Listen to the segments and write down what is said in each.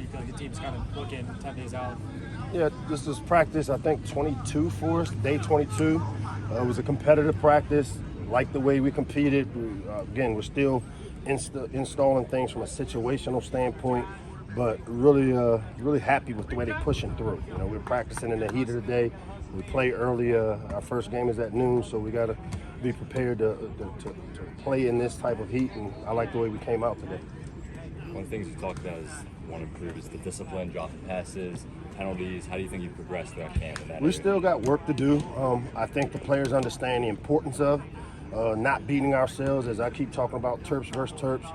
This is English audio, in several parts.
you feel like the team's kind of looking 10 days out? Yeah, this is practice, I think, 22 for us, day 22. It was a competitive practice. Like the way we competed. Again, we're still installing things from a situational standpoint, but really happy with the way they're pushing through. You know, we're practicing in the heat of the day. We play early. Our first game is at noon, so we got to be prepared to play in this type of heat, and I like the way we came out today. One of the things you talked about is want to improve is the discipline, dropping passes, penalties. How do you think you've progressed throughout camp in that area? Still got work to do. I think the players understand the importance of not beating ourselves, as I keep talking about Terps versus Terps.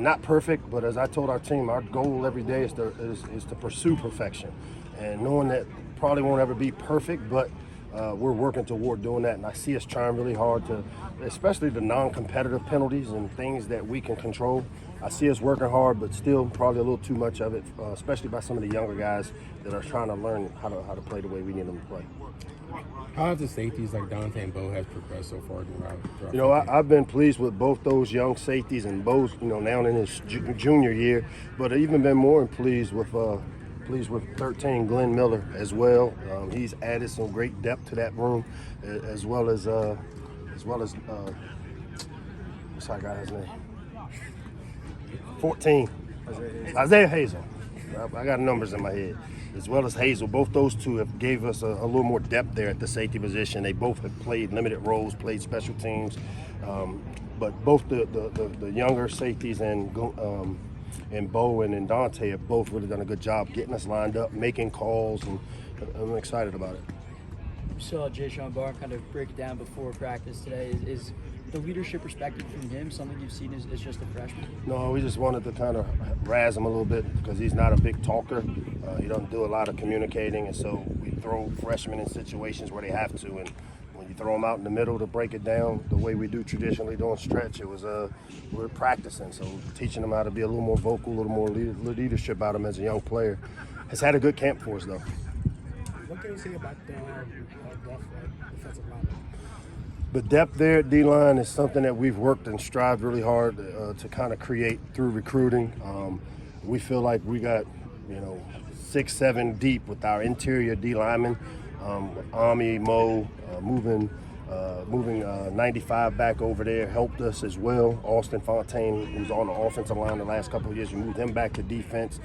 Not perfect, but as I told our team, our goal every day is to pursue perfection. And knowing that probably won't ever be perfect, but we're working toward doing that. And I see us trying really hard to, especially the non-competitive penalties and things that we can control. I see us working hard, but still probably a little too much of it, especially by some of the younger guys that are trying to learn how to play the way we need them to play. How have the safeties like Dante and Bo has progressed so far throughout? You know, I've been pleased with both those young safeties, and Bo's, you know, now in his junior year, but I've even been more pleased with 13 Glenn Miller as well. He's added some great depth to that room, as well as what's that guy's name? 14, Isaiah Hazel. I got numbers in my head. As well as Hazel, both those two have gave us a little more depth there at the safety position. They both have played limited roles, played special teams, but both the younger safeties and Bo and Dante have both really done a good job getting us lined up, making calls, and I'm excited about it. We saw Jay Sean Barr kind of break it down before practice today. Is the leadership perspective from him something you've seen as just a freshman? No, we just wanted to kind of razz him a little bit because he's not a big talker. He doesn't do a lot of communicating, and so we throw freshmen in situations where they have to. And when you throw them out in the middle to break it down the way we do traditionally during stretch, it was we're practicing, so teaching them how to be a little more vocal, a little more leadership out of him as a young player. Has had a good camp for us, though. What can you say about the defensive line? The depth there at D-line is something that we've worked and strived really hard to kind of create through recruiting. We feel like we got, 6, 7 deep with our interior D-linemen. Ami, Mo, moving 95 back over there helped us as well. Austin Fontaine, who's on the offensive line the last couple of years, we moved him back to defense.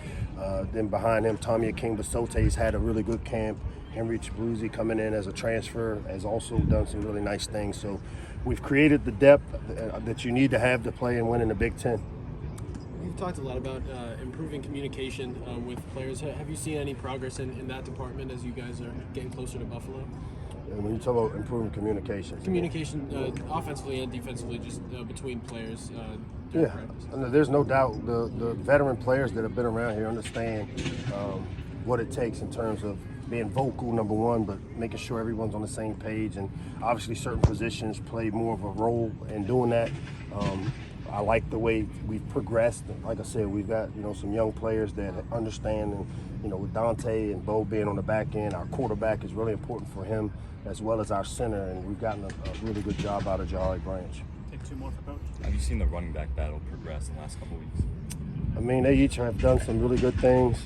Then behind him, Tommy Aking-Basote's had a really good camp. Henry Chibruzzi coming in as a transfer has also done some really nice things. So we've created the depth that you need to have to play and win in the Big Ten. You've talked a lot about improving communication with players. Have you seen any progress in that department as you guys are getting closer to Buffalo? And when you talk about improving communication, offensively and defensively, just between players. Yeah, there's no doubt the veteran players that have been around here understand what it takes in terms of being vocal, number one, but making sure everyone's on the same page. And obviously certain positions play more of a role in doing that. I like the way we've progressed. Like I said, we've got some young players that understand, and with Dante and Bo being on the back end, our quarterback is really important for him, as well as our center, and we've gotten a really good job out of Jahari Branch. Take 2 more for Coach. Have you seen the running back battle progress in the last couple of weeks? I mean, they each have done some really good things.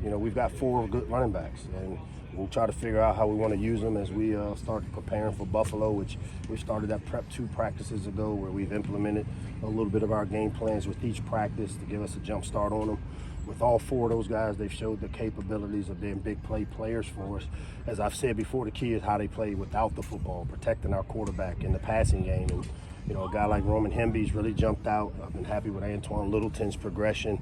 We've got 4 good running backs, and we'll try to figure out how we want to use them as we start preparing for Buffalo, which we started that prep 2 practices ago, where we've implemented a little bit of our game plans with each practice to give us a jump start on them. With all 4 of those guys, they've showed the capabilities of being big play players for us. As I've said before, the key is how they play without the football, protecting our quarterback in the passing game. And a guy like Roman Hemby's really jumped out. I've been happy with Antoine Littleton's progression.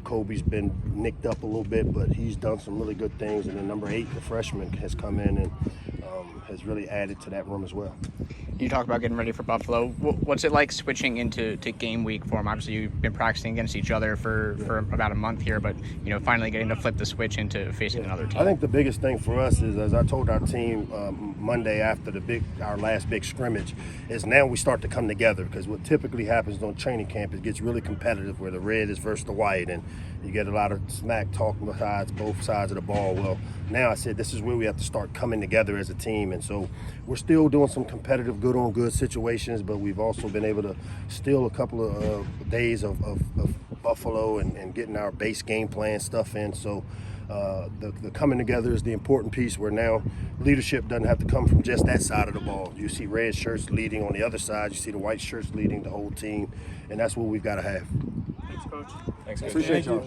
Kobe's been nicked up a little bit, but he's done some really good things. And then number 8, the freshman, has come in and has really added to that room as well. You talk about getting ready for Buffalo. What's it like switching into game week for them? Obviously, you've been practicing against each other for about a month here, but finally getting to flip the switch into facing another team. I think the biggest thing for us is, as I told our team Monday after our last big scrimmage, is now we start to come together, because what typically happens on training camp, it gets really competitive where the red is versus the white, and you get a lot of smack talk besides both sides of the ball. Well, now I said this is where we have to start coming together as a team, and so we're still doing some competitive good-on-good situations, but we've also been able to steal a couple of days of Buffalo and getting our base game plan stuff in. So the coming together is the important piece, where now leadership doesn't have to come from just that side of the ball. You see red shirts leading on the other side. You see the white shirts leading the whole team, and that's what we've got to have. Thanks, Coach. Thanks, guys. Appreciate y'all.